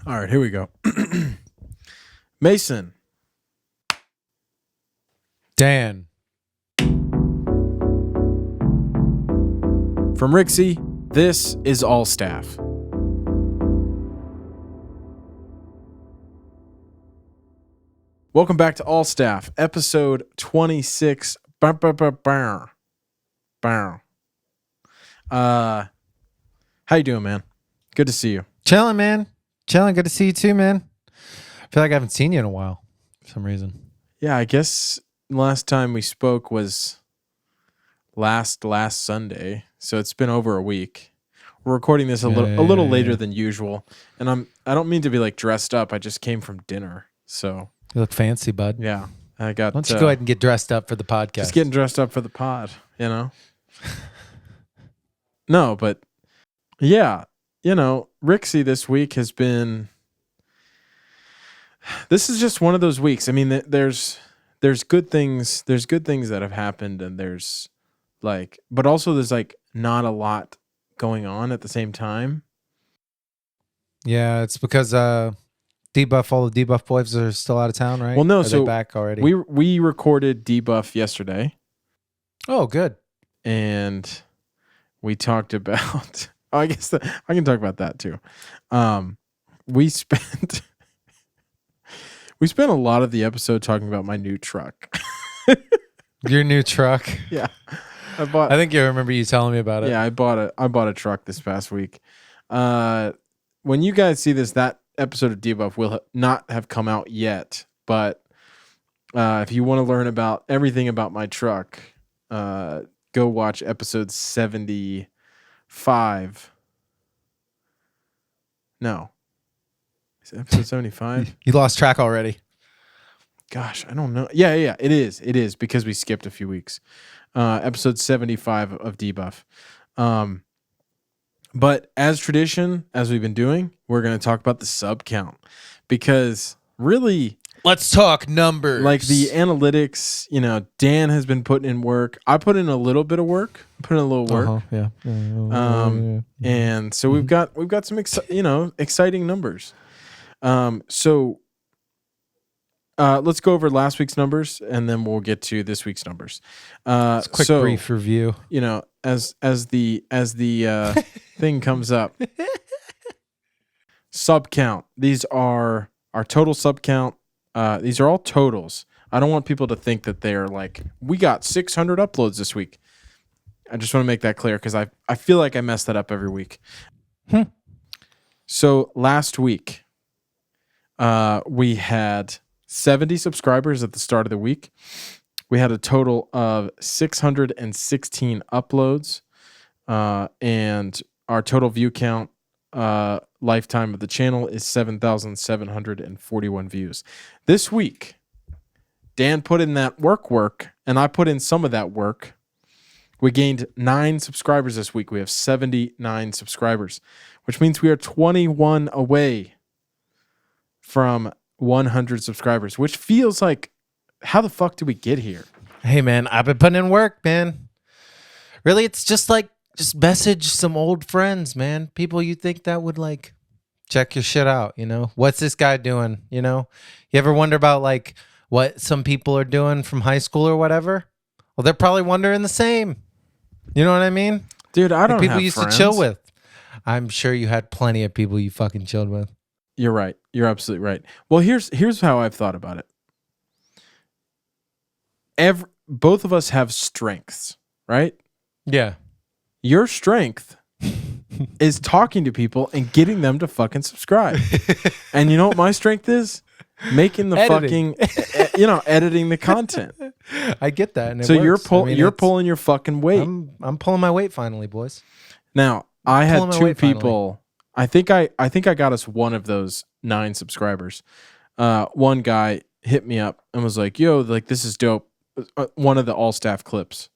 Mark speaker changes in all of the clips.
Speaker 1: All right, here we go. Mason.
Speaker 2: Dan.
Speaker 1: From Rixie, this is All Staff. Welcome back to All Staff, episode 26. How you doing, man? Good to see you.
Speaker 2: Chilling, man. Chilling. Good to see you too, man. I feel like I haven't seen you in a while for some reason.
Speaker 1: Yeah, I guess last time we spoke was last Sunday, so it's been over a week. We're recording this a little later than usual, and I don't mean to be like dressed up. I just came from dinner, so
Speaker 2: You look fancy, bud.
Speaker 1: yeah. I got.
Speaker 2: Why don't you go ahead and get dressed up for the podcast?
Speaker 1: Just getting dressed up for the pod, you know. No, but yeah, Rixie this week has been. This is just one of those weeks. I mean, there's good things. There's good things that have happened, and there's but also there's not a lot going on at the same time.
Speaker 2: Yeah, it's because Debuff, all the Debuff boys are still out of town, right?
Speaker 1: Well, no,
Speaker 2: are
Speaker 1: so
Speaker 2: they back already.
Speaker 1: We recorded Debuff yesterday.
Speaker 2: Oh, good.
Speaker 1: And we talked about. Oh, I guess I can talk about that too. We spent a lot of the episode talking about my new truck.
Speaker 2: Your new truck.
Speaker 1: Yeah,
Speaker 2: I think I remember you telling me about it.
Speaker 1: Yeah, I bought a truck this past week. When you guys see this, that episode of Debuff will not have come out yet. But if you want to learn about everything about my truck, go watch episode 75. No. Is it episode 75?
Speaker 2: You lost track already.
Speaker 1: Gosh, I don't know. Yeah, it is. It is because we skipped a few weeks. Episode 75 of Debuff. But as tradition, as we've been doing, we're going to talk about the sub count because really,
Speaker 2: let's talk numbers.
Speaker 1: Like the analytics, Dan has been putting in work. I put in a little bit of work.
Speaker 2: Yeah.
Speaker 1: And so we've got some exciting numbers. So let's go over last week's numbers and then we'll get to this week's numbers.
Speaker 2: Quick brief review.
Speaker 1: As the thing comes up. Sub count. These are our total sub count. These are all totals. I don't want people to think that they're we got 600 uploads this week. I just want to make that clear because I feel like I mess that up every week. So last week, we had 70 subscribers at the start of the week. We had a total of 616 uploads, and our total view count lifetime of the channel is 7,741 views. This week, Dan put in that work, and I put in some of that work. We gained 9 subscribers this week. We have 79 subscribers, which means we are 21 away from 100 subscribers, which feels like, how the fuck did we get here?
Speaker 2: Hey, man, I've been putting in work, man. Really, it's just message some old friends, man. People you think that would check your shit out, What's this guy doing, You ever wonder about what some people are doing from high school or whatever? Well, they're probably wondering the same. You know what I mean?
Speaker 1: Dude, I don't have
Speaker 2: people used
Speaker 1: friends
Speaker 2: to chill with. I'm sure you had plenty of people you fucking chilled with.
Speaker 1: You're right. You're absolutely right. Well, here's how I've thought about it. Both of us have strengths, right?
Speaker 2: Yeah.
Speaker 1: Your strength is talking to people and getting them to fucking subscribe. And you know what my strength is? Making the editing the content.
Speaker 2: I get that. And
Speaker 1: so you're pulling your fucking weight.
Speaker 2: I'm pulling my weight finally, boys.
Speaker 1: Now, I had 2 people. I think I got us one of those 9 subscribers. One guy hit me up and was like, "Yo, this is dope." One of the all staff clips,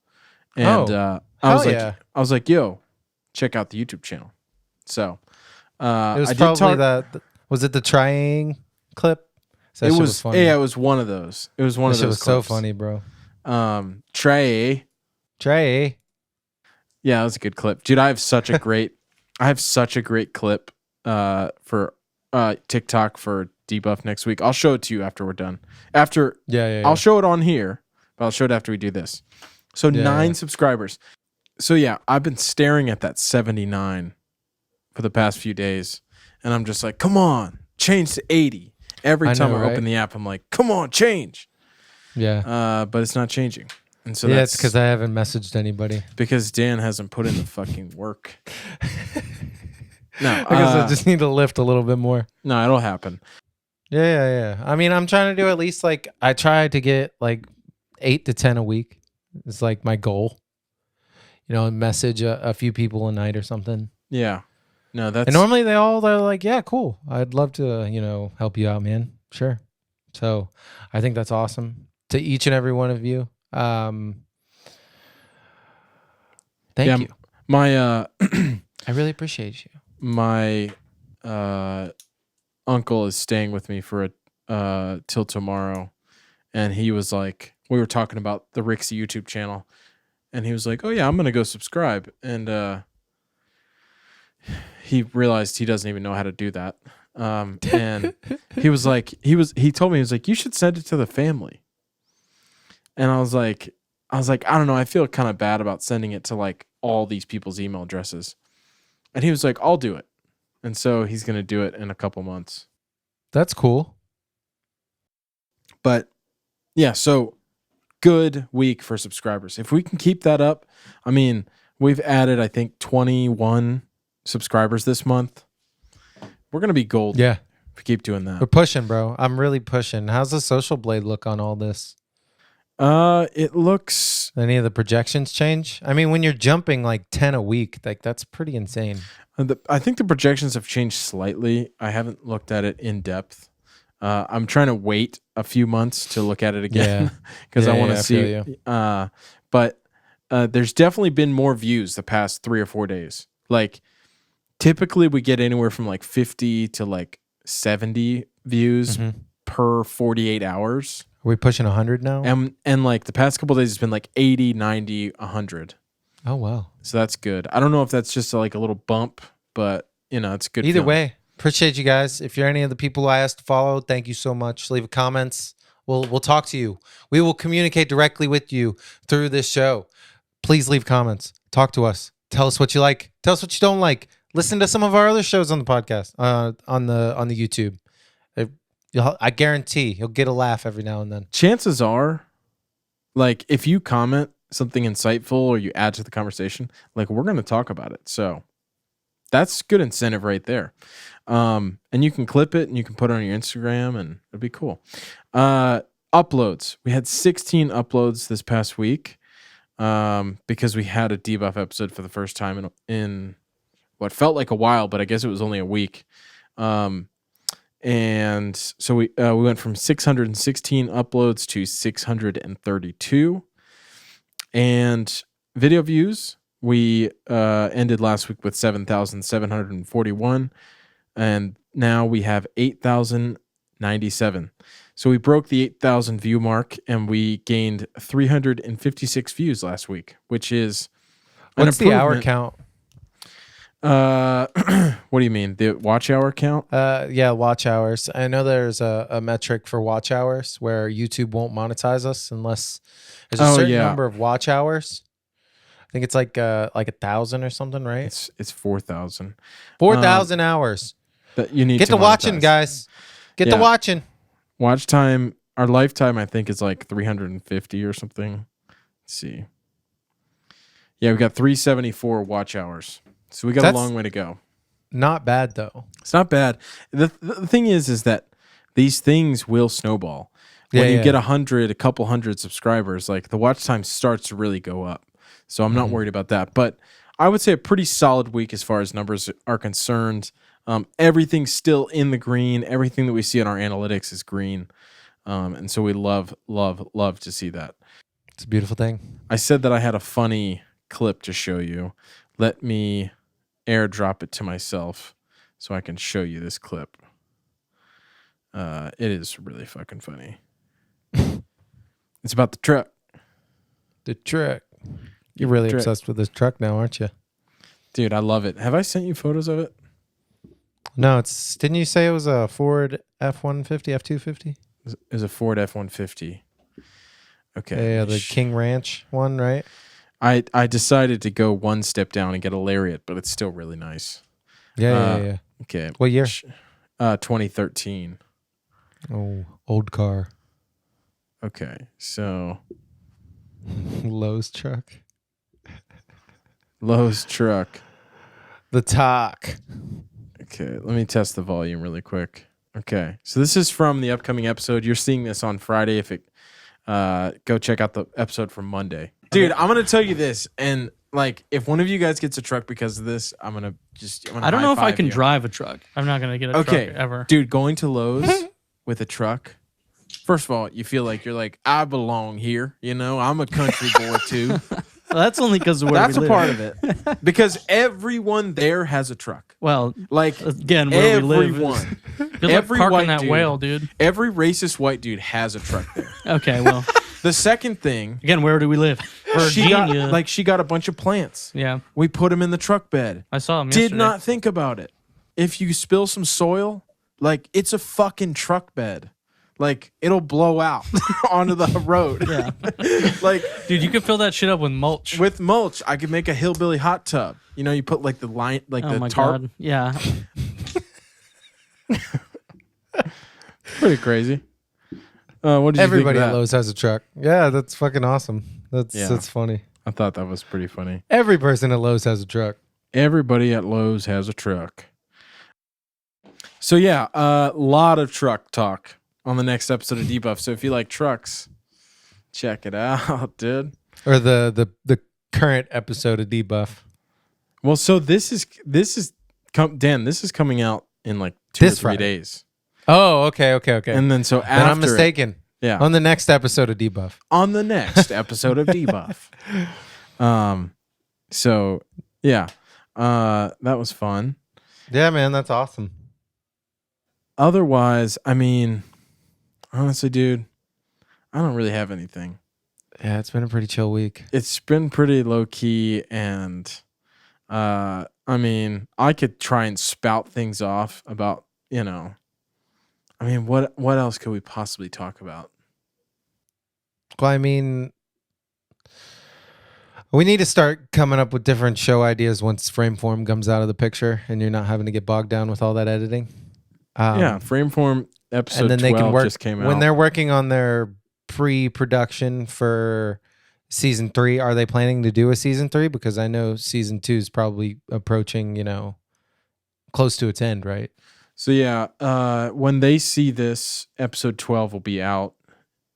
Speaker 1: and I was like, "Yo, check out the YouTube channel." So
Speaker 2: it was probably was it the trying clip?
Speaker 1: It was funny. Yeah, it was one of those. It was one of those. It was
Speaker 2: so funny, bro.
Speaker 1: Trey. Yeah, that was a good clip, dude. I have such a great clip for TikTok for Debuff next week. I'll show it to you after we're done. After
Speaker 2: Yeah.
Speaker 1: I'll show it on here, but I'll show it after we do this. So 9 subscribers. So yeah, I've been staring at that 79 for the past few days, and I'm just like, come on, change to 80. Every time I open the app, I'm like, come on, change.
Speaker 2: Yeah.
Speaker 1: But it's not changing. And so
Speaker 2: it's because I haven't messaged anybody.
Speaker 1: Because Dan hasn't put in the fucking work. No,
Speaker 2: I guess I just need to lift a little bit more.
Speaker 1: No, it'll happen.
Speaker 2: Yeah. I mean, I'm trying to do at least I try to get 8 to 10 a week. It's like my goal. Message a few people a night or something.
Speaker 1: Yeah. No, that's...
Speaker 2: And normally they're like, yeah, cool. I'd love to, help you out, man. Sure. So I think that's awesome. To each and every one of you. Thank you.
Speaker 1: My
Speaker 2: I really appreciate you.
Speaker 1: My uncle is staying with me for till tomorrow, and he was like, we were talking about the Rixie YouTube channel, and he was like, oh yeah, I'm gonna go subscribe, and he realized he doesn't even know how to do that, and he was like, he told me, he was like, you should send it to the family, and I was like, I don't know, I feel kind of bad about sending it to all these people's email addresses. And he was like, I'll do it. And so he's going to do it in a couple months.
Speaker 2: That's cool.
Speaker 1: But yeah, so good week for subscribers. If we can keep that up, I mean, we've added, I think, 21 subscribers this month. We're going to be gold.
Speaker 2: Yeah.
Speaker 1: If we keep doing that.
Speaker 2: We're pushing, bro. I'm really pushing. How's the social blade look on all this?
Speaker 1: It looks...
Speaker 2: Any of the projections change? I mean, when you're jumping 10 a week, that's pretty insane.
Speaker 1: I think the projections have changed slightly. I haven't looked at it in depth. I'm trying to wait a few months to look at it again because I want to see. But there's definitely been more views the past 3 or 4 days. Typically we get anywhere from 50 to 70 views per 48 hours.
Speaker 2: Are we pushing 100 now?
Speaker 1: And the past couple of days, it's been 80, 90, 100.
Speaker 2: Oh, wow.
Speaker 1: So that's good. I don't know if that's just a little bump, but, it's good.
Speaker 2: Either way, appreciate you guys. If you're any of the people I asked to follow, thank you so much. Leave comments. We'll talk to you. We will communicate directly with you through this show. Please leave comments. Talk to us. Tell us what you like. Tell us what you don't like. Listen to some of our other shows on the podcast, on the YouTube. I guarantee you'll get a laugh every now and then.
Speaker 1: Chances are, if you comment something insightful or you add to the conversation, we're going to talk about it. So that's good incentive right there. And you can clip it and you can put it on your Instagram and it'll be cool. Uploads. We had 16 uploads this past week because we had a Debuff episode for the first time in what felt like a while, but I guess it was only a week. And so we went from 616 uploads to 632. And video views, we ended last week with 7,741. And now we have 8,097. So we broke the 8,000 view mark and we gained 356 views last week, which is
Speaker 2: what's the hour count?
Speaker 1: What do you mean? The watch hour count?
Speaker 2: Yeah, watch hours. I know there's a metric for watch hours where YouTube won't monetize us unless there's a certain number of watch hours. I think it's like 1,000 or something, right?
Speaker 1: It's 4,000.
Speaker 2: 4,000 hours.
Speaker 1: That you need
Speaker 2: get to watching, guys. Get to watching.
Speaker 1: Watch time. Our lifetime, I think, is 350 or something. Let's see. Yeah, we got 374 watch hours. So we got a long way to go.
Speaker 2: Not bad, though.
Speaker 1: It's not bad. The thing is that these things will snowball. When you get a couple hundred subscribers, the watch time starts to really go up. So I'm not worried about that. But I would say a pretty solid week as far as numbers are concerned. Everything's still in the green. Everything that we see on our analytics is green. And so we love to see that.
Speaker 2: It's a beautiful thing.
Speaker 1: I said that I had a funny clip to show you. Let me airdrop it to myself so I can show you this clip. It is really fucking funny. It's about the truck.
Speaker 2: The truck. You're really obsessed with this truck now, aren't you?
Speaker 1: Dude, I love it. Have I sent you photos of it?
Speaker 2: No, it's. Didn't you say it was a Ford F-150, F-250?
Speaker 1: Is a Ford F-150. Okay.
Speaker 2: Yeah, the King Ranch one, right?
Speaker 1: I decided to go one step down and get a Lariat, but it's still really nice.
Speaker 2: Yeah.
Speaker 1: Okay.
Speaker 2: What year?
Speaker 1: 2013.
Speaker 2: Oh, old car.
Speaker 1: Okay. So
Speaker 2: Lowe's truck.
Speaker 1: Lowe's truck.
Speaker 2: The Talk.
Speaker 1: Okay, let me test the volume really quick. Okay, so this is from the upcoming episode. You're seeing this on Friday. If it, go check out the episode from Monday. Dude, I'm gonna tell you this, and like, if one of you guys gets a truck because of this, I'm gonna
Speaker 3: I don't know if I
Speaker 1: high-five
Speaker 3: can
Speaker 1: you.
Speaker 3: drive a truck. I'm not gonna get a
Speaker 1: Okay,
Speaker 3: truck ever.
Speaker 1: dude, going to Lowe's with a truck. First of all, you feel like you're like, I belong here. You know, I'm a country boy too.
Speaker 3: Well, that's only because of where
Speaker 1: That's
Speaker 3: we
Speaker 1: a
Speaker 3: live.
Speaker 1: part of it, because everyone there has a truck.
Speaker 3: Well,
Speaker 1: Like
Speaker 3: again, where we live.
Speaker 1: everyone.
Speaker 3: Good luck
Speaker 1: Every
Speaker 3: parking
Speaker 1: white
Speaker 3: that
Speaker 1: dude.
Speaker 3: whale, dude.
Speaker 1: Every racist white dude has a truck there.
Speaker 3: Okay, well,
Speaker 1: The second thing,
Speaker 3: again, where do we live?
Speaker 1: she
Speaker 3: Virginia.
Speaker 1: got a bunch of plants.
Speaker 3: Yeah,
Speaker 1: We put them in the truck bed.
Speaker 3: I saw him
Speaker 1: Did
Speaker 3: yesterday.
Speaker 1: not think about it. If you spill some soil, like it's a fucking truck bed. Like it'll blow out onto the road.
Speaker 3: Yeah.
Speaker 1: Like
Speaker 3: Dude, you can fill that shit up with mulch.
Speaker 1: with mulch, I could make a hillbilly hot tub. You know, you put like the line, like
Speaker 3: Oh
Speaker 1: the
Speaker 3: my
Speaker 1: tarp.
Speaker 3: god. Yeah.
Speaker 1: Pretty crazy. What did
Speaker 2: Everybody
Speaker 1: you think
Speaker 2: at
Speaker 1: of that?
Speaker 2: Lowe's has a truck. Yeah, that's fucking awesome. That's
Speaker 1: Yeah.
Speaker 2: funny.
Speaker 1: I thought that was pretty funny.
Speaker 2: Every person at Lowe's has a truck.
Speaker 1: Everybody at Lowe's has a truck. So yeah, a lot of truck talk on the next episode of Debuff. So if you like trucks, check it out, dude.
Speaker 2: Or the current episode of Debuff.
Speaker 1: Well, so this is Dan. This is coming out in like 2 or
Speaker 2: This
Speaker 1: 3
Speaker 2: Friday.
Speaker 1: days,
Speaker 2: Oh, okay.
Speaker 1: and then so after
Speaker 2: Then I'm mistaken.
Speaker 1: yeah,
Speaker 2: On the next episode of Debuff.
Speaker 1: on the next episode of Debuff. So yeah, that was fun.
Speaker 2: Yeah, man, that's awesome.
Speaker 1: Otherwise, I mean, honestly, dude, I don't really have anything.
Speaker 2: Yeah, it's been a pretty chill week.
Speaker 1: It's been pretty low key, and I mean, I could try and spout things off about, you know, I mean, what else could we possibly talk about?
Speaker 2: Well, I mean, we need to start coming up with different show ideas once Frameform comes out of the picture and you're not having to get bogged down with all that editing.
Speaker 1: Yeah, Frameform episode
Speaker 2: and then
Speaker 1: 12
Speaker 2: they can work
Speaker 1: just came out.
Speaker 2: when they're working on their pre-production for season 3. Are they planning to do a season 3? Because I know season 2 is probably approaching, you know, close to its end, right?
Speaker 1: So yeah, when they see this, episode 12 will be out,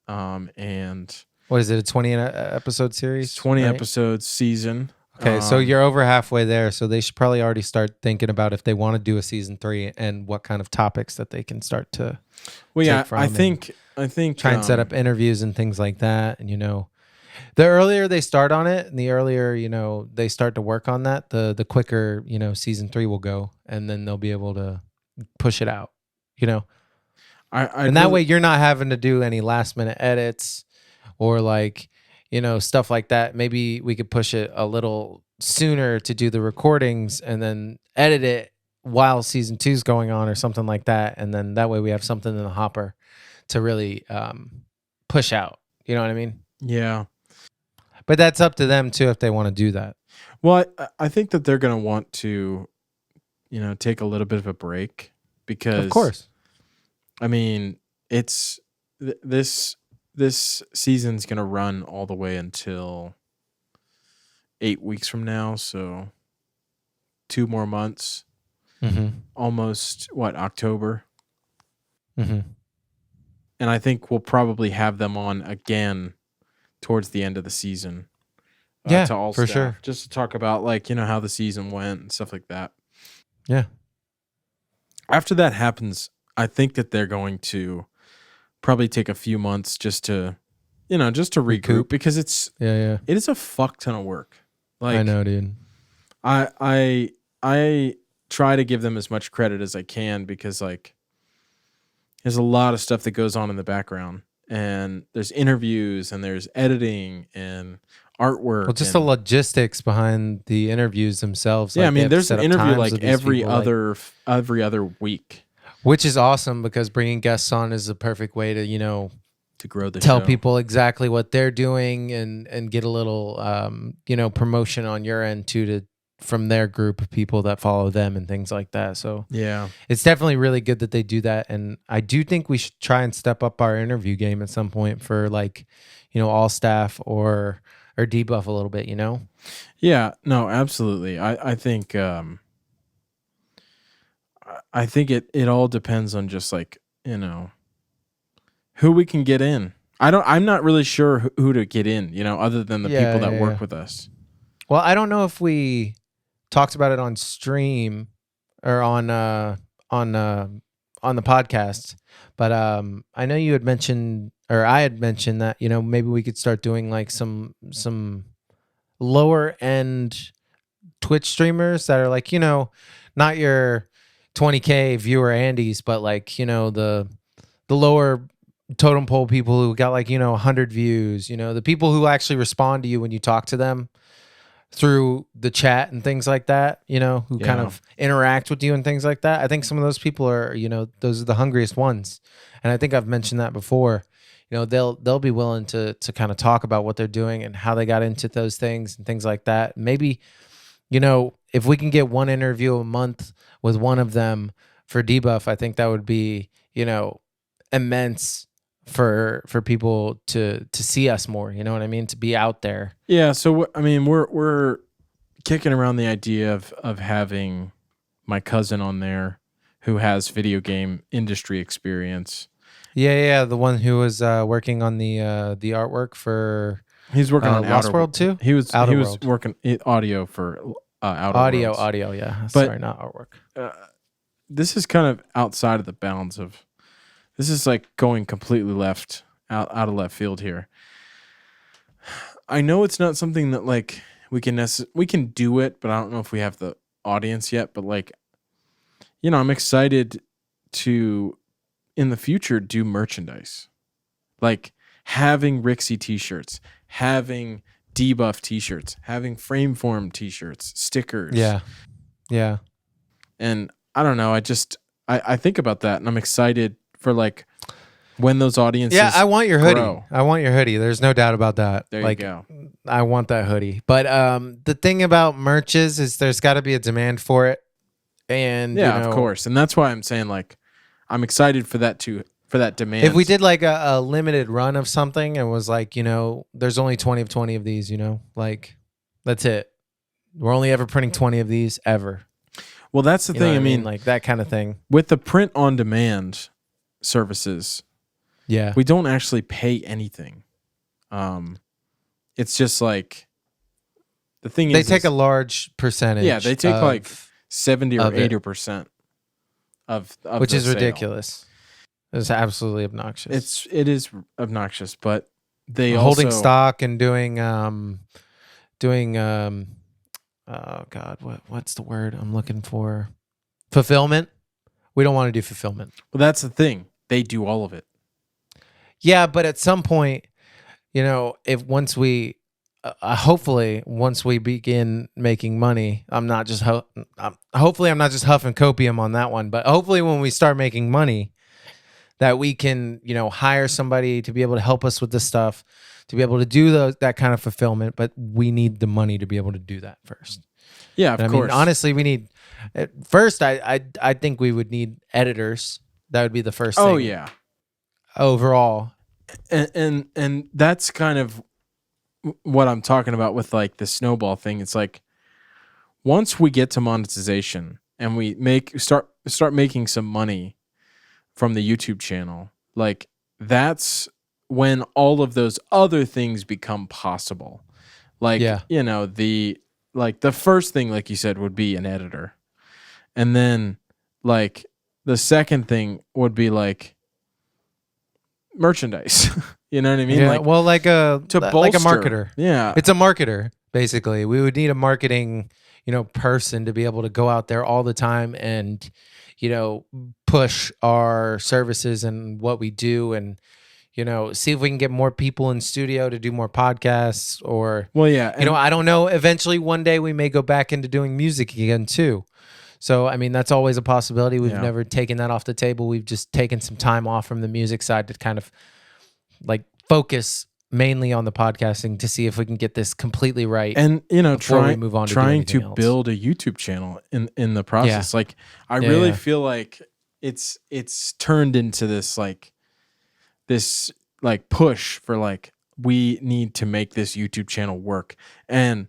Speaker 1: and
Speaker 2: What is it? A 20 episode series?
Speaker 1: it's 20
Speaker 2: right?
Speaker 1: episodes season.
Speaker 2: Okay, so you're over halfway there. So they should probably already start thinking about if they want to do a season 3 and what kind of topics that they can start to
Speaker 1: well, yeah,
Speaker 2: take from
Speaker 1: I
Speaker 2: and
Speaker 1: think
Speaker 2: try and set up interviews and things like that. And, you know, the earlier they start on it and the earlier, you know, they start to work on that, the quicker, you know, season 3 will go, and then they'll be able to push it out, you know. And that way you're not having to do any last minute edits or like, you know, stuff like that. Maybe we could push it a little sooner to do the recordings and then edit it while season 2 is going on or something like that. And then that way we have something in the hopper to really push out. You know what I mean?
Speaker 1: Yeah.
Speaker 2: But that's up to them too if they want to do that.
Speaker 1: Well, I think that they're going to want to, you know, take a little bit of a break because,
Speaker 2: Of course.
Speaker 1: I mean, it's this season's going to run all the way until 8 weeks from now. So 2 more months,
Speaker 2: Mm-hmm.
Speaker 1: almost October.
Speaker 2: Mm-hmm.
Speaker 1: And I think we'll probably have them on again towards the end of the season.
Speaker 2: Yeah,
Speaker 1: to all
Speaker 2: for
Speaker 1: staff,
Speaker 2: sure.
Speaker 1: just to talk about like, you know, how the season went and stuff like that.
Speaker 2: Yeah.
Speaker 1: After that happens, I think that they're going to probably take a few months just to, you know, just to regroup
Speaker 2: Recoup.
Speaker 1: because
Speaker 2: Yeah.
Speaker 1: it is a fuck ton of work. Like
Speaker 2: I know, dude.
Speaker 1: I try to give them as much credit as I can because like there's a lot of stuff that goes on in the background. and there's interviews and there's editing and artwork.
Speaker 2: Well, just the logistics behind the interviews themselves.
Speaker 1: Yeah,
Speaker 2: like
Speaker 1: I
Speaker 2: they
Speaker 1: mean,
Speaker 2: have to
Speaker 1: there's
Speaker 2: set
Speaker 1: an
Speaker 2: up
Speaker 1: interview
Speaker 2: times
Speaker 1: like
Speaker 2: with these
Speaker 1: every
Speaker 2: people, like-
Speaker 1: other week
Speaker 2: which is awesome because bringing guests on is the perfect way to
Speaker 1: to grow the
Speaker 2: tell
Speaker 1: show.
Speaker 2: people exactly what they're doing and get a little promotion on your end too from their group of people that follow them and things like that. So
Speaker 1: Yeah.
Speaker 2: it's definitely really good that they do that, and I do think we should try and step up our interview game at some point for like all staff or debuff a little bit.
Speaker 1: Yeah, no, absolutely. I think I think it all depends on just like, who we can get in. I'm not really sure who to get in, other than the people that work with us.
Speaker 2: Well, I don't know if we talked about it on stream or on the podcast, but I know you had mentioned, or I had mentioned that maybe we could start doing like some lower end Twitch streamers that are like not your 20K viewer Andes, but like the lower totem pole people who got like 100 views, the people who actually respond to you when you talk to them through the chat and things like that, who kind of interact with you and things like that. I think some of those people are, those are the hungriest ones. And I think I've mentioned that before. They'll be willing to kind of talk about what they're doing and how they got into those things and things like that. Maybe, if we can get one interview a month with one of them for Debuff, I think that would be, immense for people to see us more. You know what I mean? To be out there.
Speaker 1: Yeah. So I mean, we're kicking around the idea of having my cousin on there who has video game industry experience.
Speaker 2: Yeah, the one who was working on the artwork for.
Speaker 1: He's working on
Speaker 2: Lost
Speaker 1: Outer
Speaker 2: World too.
Speaker 1: He was
Speaker 2: World.
Speaker 1: working audio for Outer
Speaker 2: audio,
Speaker 1: Worlds.
Speaker 2: audio. Yeah,
Speaker 1: But,
Speaker 2: sorry, not artwork.
Speaker 1: This is kind of outside of the bounds of. This is like going completely out of left field here. I know it's not something that like we can do it, but I don't know if we have the audience yet. But like, I'm excited to in the future do merchandise, like having Rixie t-shirts, having Debuff t-shirts, having Frameform t-shirts, stickers.
Speaker 2: Yeah.
Speaker 1: And I don't know. I think about that, and I'm excited for like when those audiences.
Speaker 2: Yeah, I want your hoodie.
Speaker 1: grow.
Speaker 2: I want your hoodie. There's no doubt about that.
Speaker 1: There
Speaker 2: like,
Speaker 1: you go.
Speaker 2: I want that hoodie. But the thing about merch is there's got to be a demand for it. And
Speaker 1: Yeah, of course. And that's why I'm saying like I'm excited for that demand.
Speaker 2: If we did like a limited run of something and was like, there's only 20 of 20 of these, like that's it. We're only ever printing 20 of these ever.
Speaker 1: Well, that's the thing. I mean,
Speaker 2: like that kind of thing.
Speaker 1: With the print on demand services,
Speaker 2: Yeah.
Speaker 1: we don't actually pay anything. It's just like the thing
Speaker 2: They
Speaker 1: is
Speaker 2: take a large percentage.
Speaker 1: Yeah, they take like 70 or
Speaker 2: of it.
Speaker 1: 80% of
Speaker 2: which
Speaker 1: the
Speaker 2: is
Speaker 1: sale.
Speaker 2: ridiculous. It's absolutely obnoxious.
Speaker 1: It is obnoxious, but they
Speaker 2: holding
Speaker 1: also,
Speaker 2: stock and doing oh God, what's the word I'm looking for? Fulfillment. We don't want to do fulfillment.
Speaker 1: Well, that's the thing. They do all of it.
Speaker 2: Yeah, but at some point, if once we hopefully once we begin making money, I'm not just hopefully I'm not just huffing copium on that one, but hopefully when we start making money, that we can hire somebody to be able to help us with this stuff, to be able to do that kind of fulfillment. But we need the money to be able to do that first.
Speaker 1: Yeah, of
Speaker 2: I
Speaker 1: course.
Speaker 2: mean, honestly, we need first. I think we would need editors. That would be the first thing.
Speaker 1: Oh yeah.
Speaker 2: Overall,
Speaker 1: and that's kind of what I'm talking about with like the snowball thing. It's like once we get to monetization and we start making some money from the YouTube channel, like that's when all of those other things become possible. Like the first thing, like you said, would be an editor, and then like the second thing would be like merchandise. You know what I mean?
Speaker 2: Yeah, like a marketer.
Speaker 1: Yeah,
Speaker 2: it's a marketer basically. We would need a marketing, person to be able to go out there all the time and, push our services and what we do and, see if we can get more people in studio to do more podcasts, or
Speaker 1: Well, yeah.
Speaker 2: I don't know. Eventually, one day we may go back into doing music again too. So, I mean, that's always a possibility. We've never taken that off the table. We've just taken some time off from the music side to kind of like focus mainly on the podcasting to see if we can get this completely right.
Speaker 1: And
Speaker 2: we move on to
Speaker 1: trying
Speaker 2: do
Speaker 1: to
Speaker 2: else.
Speaker 1: build a YouTube channel in the process.
Speaker 2: Yeah.
Speaker 1: Like I really feel like it's turned into this push for like we need to make this YouTube channel work. And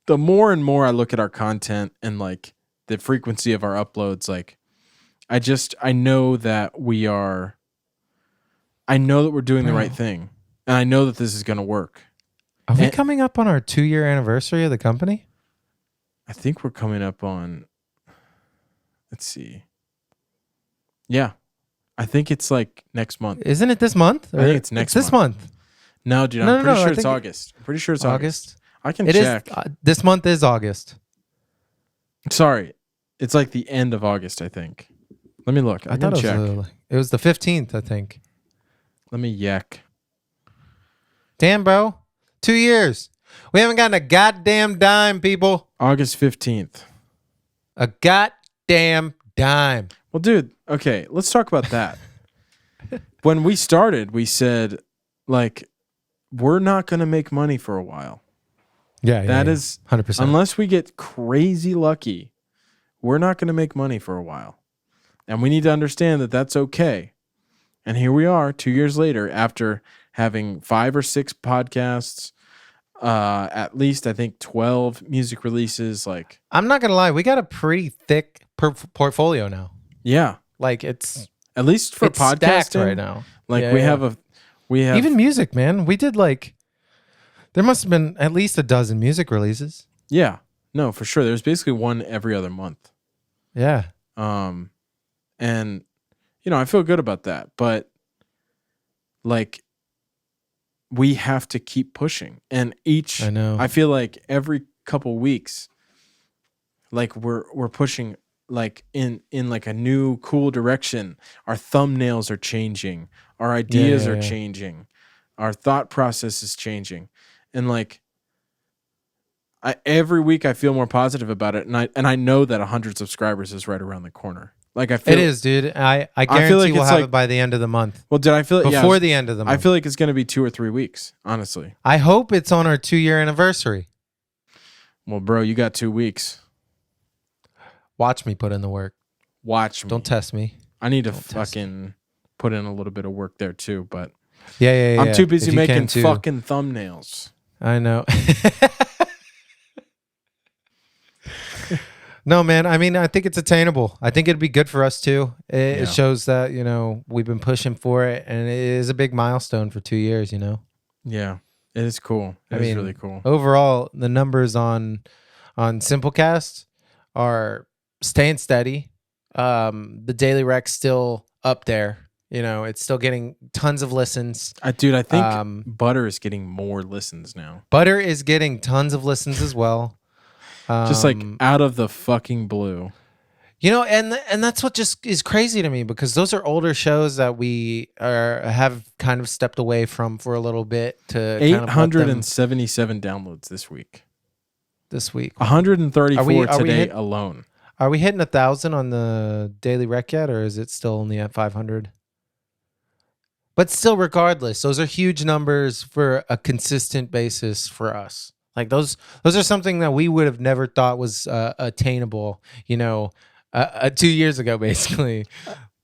Speaker 1: the more and more I look at our content and like the frequency of our uploads, like I know that we're doing the right thing. And I know that this is going to work.
Speaker 2: Are we coming up on our 2-year anniversary of the company?
Speaker 1: I think we're coming up on, let's see. Yeah. I think it's like next month.
Speaker 2: Isn't it this month?
Speaker 1: I think it's next
Speaker 2: this month.
Speaker 1: No, dude, I'm pretty sure it's August. I'm pretty sure it's August. I can check.
Speaker 2: This month is August.
Speaker 1: Sorry. It's like the end of August, I think. Let me look. I thought check.
Speaker 2: It was the 15th, I think.
Speaker 1: Let me yak.
Speaker 2: Damn, bro. 2 years. We haven't gotten a goddamn dime, people.
Speaker 1: August 15th.
Speaker 2: A goddamn dime.
Speaker 1: Well, dude, okay, let's talk about that. When we started, we said, like, we're not going to make money for a while.
Speaker 2: Yeah,
Speaker 1: that is
Speaker 2: 100%.
Speaker 1: Unless we get crazy lucky, we're not going to make money for a while. And we need to understand that that's okay. And here we are 2 years later after having 5 or 6 podcasts, at least I think 12 music releases. Like,
Speaker 2: I'm not going to lie. We got a pretty thick portfolio now.
Speaker 1: Yeah.
Speaker 2: Like it's
Speaker 1: at least for podcasting
Speaker 2: right now.
Speaker 1: Like we have
Speaker 2: even music, man. We did there must have been at least a dozen music releases.
Speaker 1: Yeah. No, for sure. There's basically one every other month.
Speaker 2: Yeah.
Speaker 1: And I feel good about that, but like we have to keep pushing. And I feel like every couple weeks, like we're pushing like in like a new cool direction. Our thumbnails are changing. Our ideas are changing. Our thought process is changing. And like every week I feel more positive about it. And I know that 100 subscribers is right around the corner. Like I feel
Speaker 2: it is, dude. I guarantee we'll have it by the end of the month.
Speaker 1: Well, did I feel it
Speaker 2: before the end of the month?
Speaker 1: I feel like it's going to be 2 or 3 weeks, honestly.
Speaker 2: I hope it's on our 2-year anniversary.
Speaker 1: Well, bro, you got 2 weeks.
Speaker 2: Watch me put in the work.
Speaker 1: Watch me.
Speaker 2: Don't test me.
Speaker 1: I need to fucking put in a little bit of work there too, but
Speaker 2: yeah.
Speaker 1: I'm too busy making fucking thumbnails.
Speaker 2: I know. No, man. I mean, I think it's attainable. I think it'd be good for us too. It shows that, we've been pushing for it, and it is a big milestone for 2 years,
Speaker 1: Yeah, it is cool. It is really cool.
Speaker 2: Overall, the numbers on Simplecast are staying steady. The Daily Rec's still up there. It's still getting tons of listens.
Speaker 1: Dude, I think Butter is getting more listens now.
Speaker 2: Butter is getting tons of listens as well.
Speaker 1: Just like out of the fucking blue.
Speaker 2: And that's what just is crazy to me, because those are older shows that we have kind of stepped away from for a little bit to
Speaker 1: 877 downloads this week. 134 today alone.
Speaker 2: Are we hitting 1,000 on the Daily Rec yet, or is it still only at 500? But still, regardless, those are huge numbers for a consistent basis for us. Like those are something that we would have never thought was attainable, 2 years ago, basically.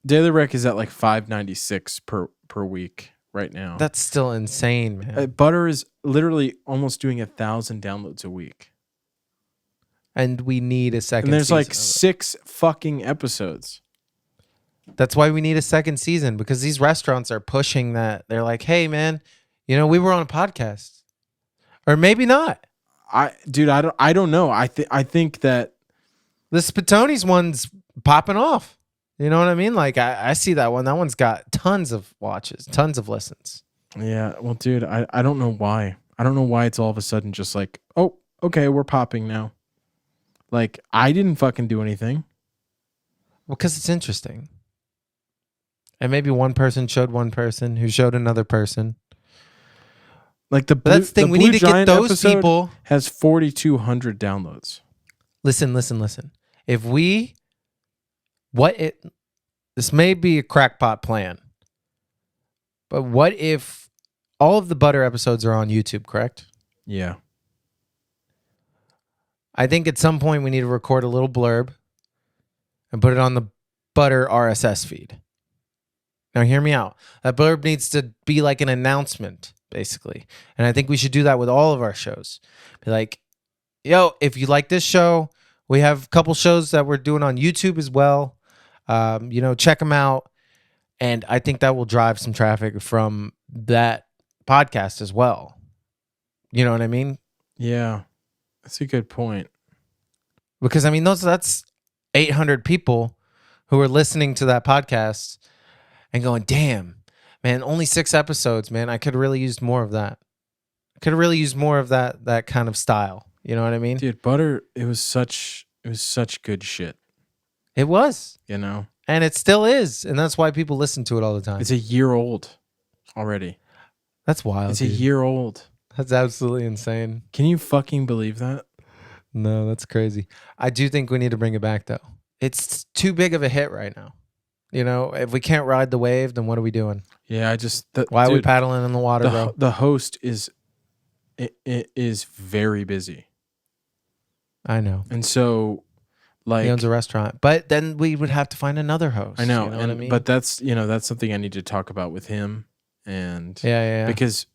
Speaker 1: Daily Rec is at like 596 per week right now.
Speaker 2: That's still insane, man.
Speaker 1: Butter is literally almost doing 1,000 downloads a week.
Speaker 2: And we need a second season.
Speaker 1: And there's like 6 fucking episodes.
Speaker 2: That's why we need a second season, because these restaurants are pushing that. They're like, hey, man, we were on a podcast. Or maybe not. I don't know. I think that the Spitoni's one's popping off. You know what I mean? Like I see that one. That one's got tons of watches, tons of listens.
Speaker 1: Yeah. Well, dude, I don't know why. I don't know why it's all of a sudden just like, oh, okay, we're popping now. Like I didn't fucking do anything.
Speaker 2: Well, because it's interesting. And maybe one person showed one person who showed another person.
Speaker 1: Like the
Speaker 2: But that's the thing.
Speaker 1: the
Speaker 2: We
Speaker 1: Blue
Speaker 2: need to get
Speaker 1: Giant
Speaker 2: those
Speaker 1: episode
Speaker 2: people.
Speaker 1: has 4,200 downloads.
Speaker 2: Listen. If we, this may be a crackpot plan, but what if all of the Butter episodes are on YouTube, correct?
Speaker 1: Yeah.
Speaker 2: I think at some point we need to record a little blurb and put it on the Butter RSS feed. Now hear me out. That blurb needs to be like an announcement, basically. And I think we should do that with all of our shows. Be like, yo, if you like this show, we have a couple shows that we're doing on YouTube as well. Check them out. And I think that will drive some traffic from that podcast as well. You know what I mean?
Speaker 1: Yeah. That's a good point.
Speaker 2: Because I mean, that's 800 people who are listening to that podcast and going, damn, man, only 6 episodes, man. I could really use more of that. I could really use more of that kind of style. You know what I mean?
Speaker 1: Dude, Butter, it was such good shit.
Speaker 2: It was.
Speaker 1: You know?
Speaker 2: And it still is. And that's why people listen to it all the time.
Speaker 1: It's a year old already.
Speaker 2: That's wild.
Speaker 1: It's
Speaker 2: dude.
Speaker 1: a year old.
Speaker 2: That's absolutely insane.
Speaker 1: Can you fucking believe that?
Speaker 2: No, that's crazy. I do think we need to bring it back, though. It's too big of a hit right now. You know, if we can't ride the wave, then what are we doing?
Speaker 1: Yeah,
Speaker 2: Why are we paddling in the water, bro?
Speaker 1: The host is very busy.
Speaker 2: I know.
Speaker 1: And so, like,
Speaker 2: he owns a restaurant, but then we would have to find another host.
Speaker 1: I know,
Speaker 2: you know what I mean?
Speaker 1: But that's something I need to talk about with him, and
Speaker 2: yeah.
Speaker 1: Because,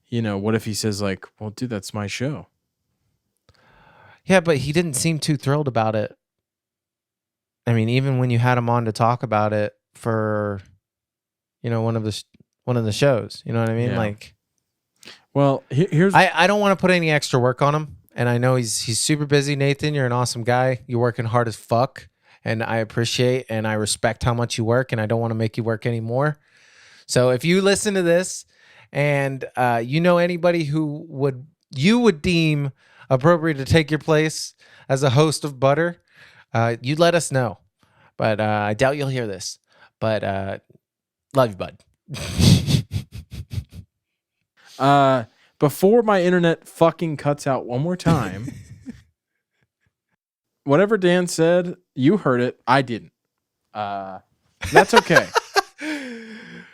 Speaker 1: what if he says like, "Well, dude, that's my show."
Speaker 2: Yeah, but he didn't seem too thrilled about it. I mean, even when you had him on to talk about it for, one of the shows, you know what I mean?
Speaker 1: Yeah.
Speaker 2: Like,
Speaker 1: well, here's
Speaker 2: I don't want to put any extra work on him, and I know he's super busy. Nathan, you're an awesome guy. You're working hard as fuck, and I appreciate and I respect how much you work, and I don't want to make you work anymore. So if you listen to this, and anybody who you would deem appropriate to take your place as a host of Butter, you'd let us know. But I doubt you'll hear this. But love you, bud.
Speaker 1: Before my internet fucking cuts out one more time, whatever Dan said, you heard it. I didn't. That's okay.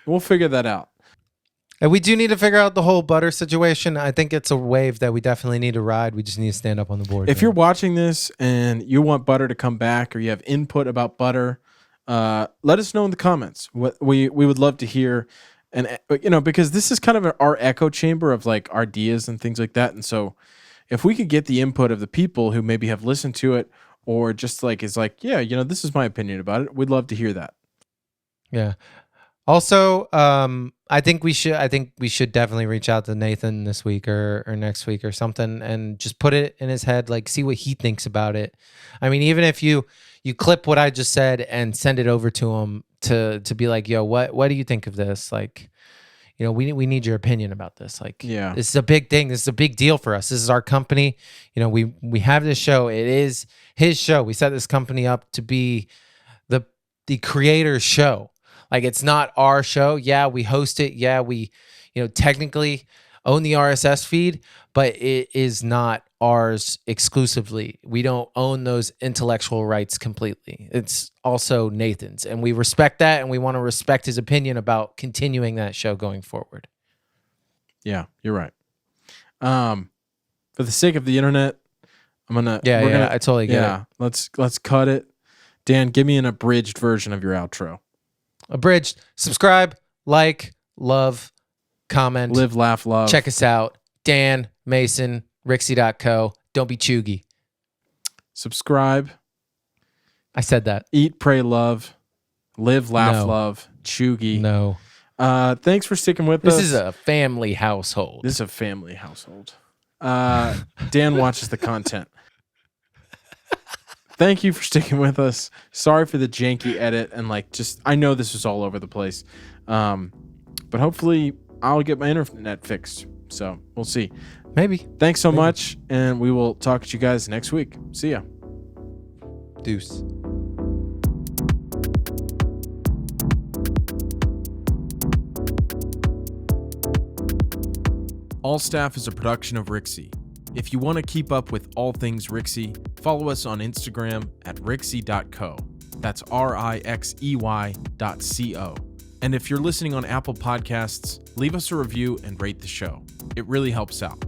Speaker 1: We'll figure that out.
Speaker 2: And we do need to figure out the whole Butter situation. I think it's a wave that we definitely need to ride. We just need to stand up on the board.
Speaker 1: If you're watching this and you want Butter to come back, or you have input about Butter, let us know in the comments. We would love to hear, and because this is kind of our echo chamber of like ideas and things like that. And so, if we could get the input of the people who maybe have listened to it, or just like is like, yeah, this is my opinion about it, we'd love to hear that.
Speaker 2: Yeah. Also, I think we should definitely reach out to Nathan this week or next week or something, and just put it in his head, like see what he thinks about it. I mean, even if you clip what I just said and send it over to him to be like, yo, what do you think of this? Like, we need your opinion about this. Like,
Speaker 1: yeah,
Speaker 2: this is a big thing. This is a big deal for us. This is our company. We have this show. It is his show. We set this company up to be the creator's show. Like, it's not our show. Yeah, we host it. Yeah, we, technically own the RSS feed, but it is not ours exclusively. We don't own those intellectual rights completely. It's also Nathan's, and we respect that, and we want to respect his opinion about continuing that show going forward.
Speaker 1: Yeah, you're right. For the sake of the internet, I'm gonna.
Speaker 2: I totally get it.
Speaker 1: Let's cut it. Dan, give me an abridged version of your outro.
Speaker 2: Abridged. Subscribe, like, love, comment.
Speaker 1: Live, laugh, love.
Speaker 2: Check us out. Dan, Mason, Rixie.co. Don't be chuggy.
Speaker 1: Subscribe.
Speaker 2: I said that.
Speaker 1: Eat, pray, love. Live, laugh,
Speaker 2: No.
Speaker 1: love. Chuggy.
Speaker 2: No.
Speaker 1: Thanks for sticking with us.
Speaker 2: This is a family household.
Speaker 1: This is a family household. Dan watches the content. Thank you for sticking with us. Sorry for the janky edit and I know this is all over the place. But hopefully I'll get my internet fixed. So we'll see.
Speaker 2: Maybe.
Speaker 1: Thanks so much, and we will talk to you guys next week. See ya.
Speaker 2: Deuce.
Speaker 1: All Staff is a production of Rixey. If you want to keep up with all things Rixey, follow us on Instagram at rixey.co. That's RIXEY.co. And if you're listening on Apple Podcasts, leave us a review and rate the show. It really helps out.